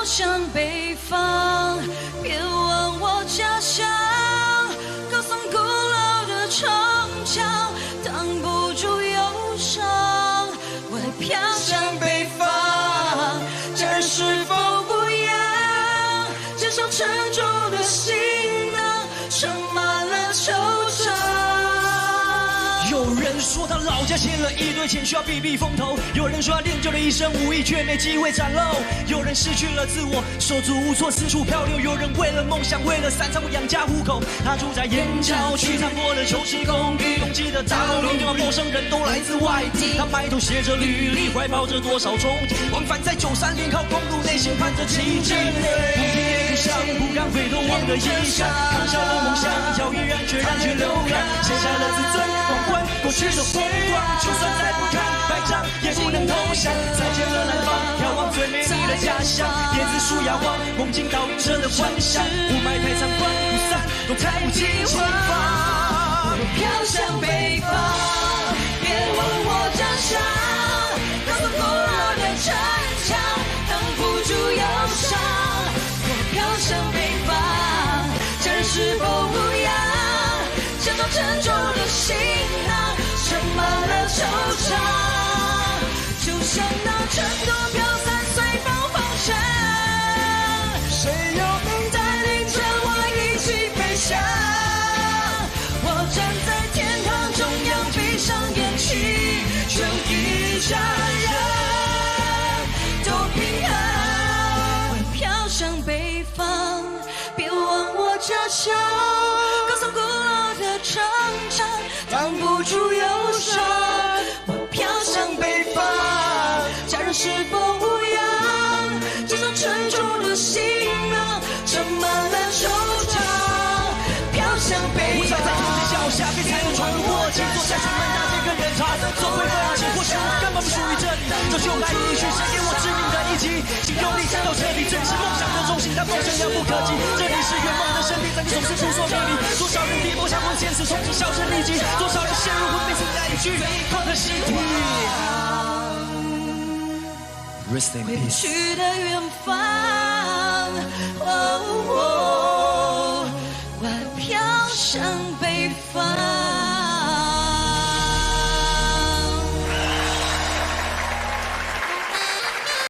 向北方，别问我家乡。高耸古老的城墙，挡不住忧伤。我得飘向北方，家人是否不一样？肩上沉重的行囊，盛满了惆怅。 有人说他老家欠了一堆钱，需要避避风头；有人说他练就了一身武艺，却没机会展露；有人失去了自我，手足无措，四处漂流；有人为了梦想，为了三餐养家糊口。他住在燕郊区，残破的旧式公寓，拥挤的大楼里，陌生人都来自外地。他埋头写着履历，怀抱着多少憧憬，往返在93连靠公路，内心盼着奇迹。不疲不伤，不敢回头望的衣衫，扛下了梦想，要毅然决然去流浪，卸下了自尊，皇冠。 过去的风光，就算再不堪百丈，也不能投降。再见了南方，眺望最美丽的家乡。椰子树遥望，梦境倒映着的幻想。雾霾太长，关不散，都看不清前方。我飘向北方，别问我家乡。高耸古老的城墙，挡不住忧伤。我飘向北方，家人是否无恙？肩上沉重的行囊。 盛满了惆怅，就像那尘土飘散，随风风尘。谁又能带领着我一起飞翔？我站在天堂中央，闭上眼，祈求一家人都平安。我飘向北方，别问我家乡。高耸古老的城墙，挡不住忧伤。 是否无恙？肩上沉重的行囊，盛满了惆怅，飘向北方。在风景脚下，别才能穿过几座山水满大街跟人潮，总会放弃，或许我根本不属于这里。这就来一曲，谁给我致命的一击？请用力战斗彻底，这里是梦想的中心，但梦想遥不可及。这里是圆梦的圣地，但你总是扑朔迷离。多少人跌落相逢，现实从此销声匿迹；多少人陷入昏迷，剩下一具空的尸体。 回不去的远方，我飘向。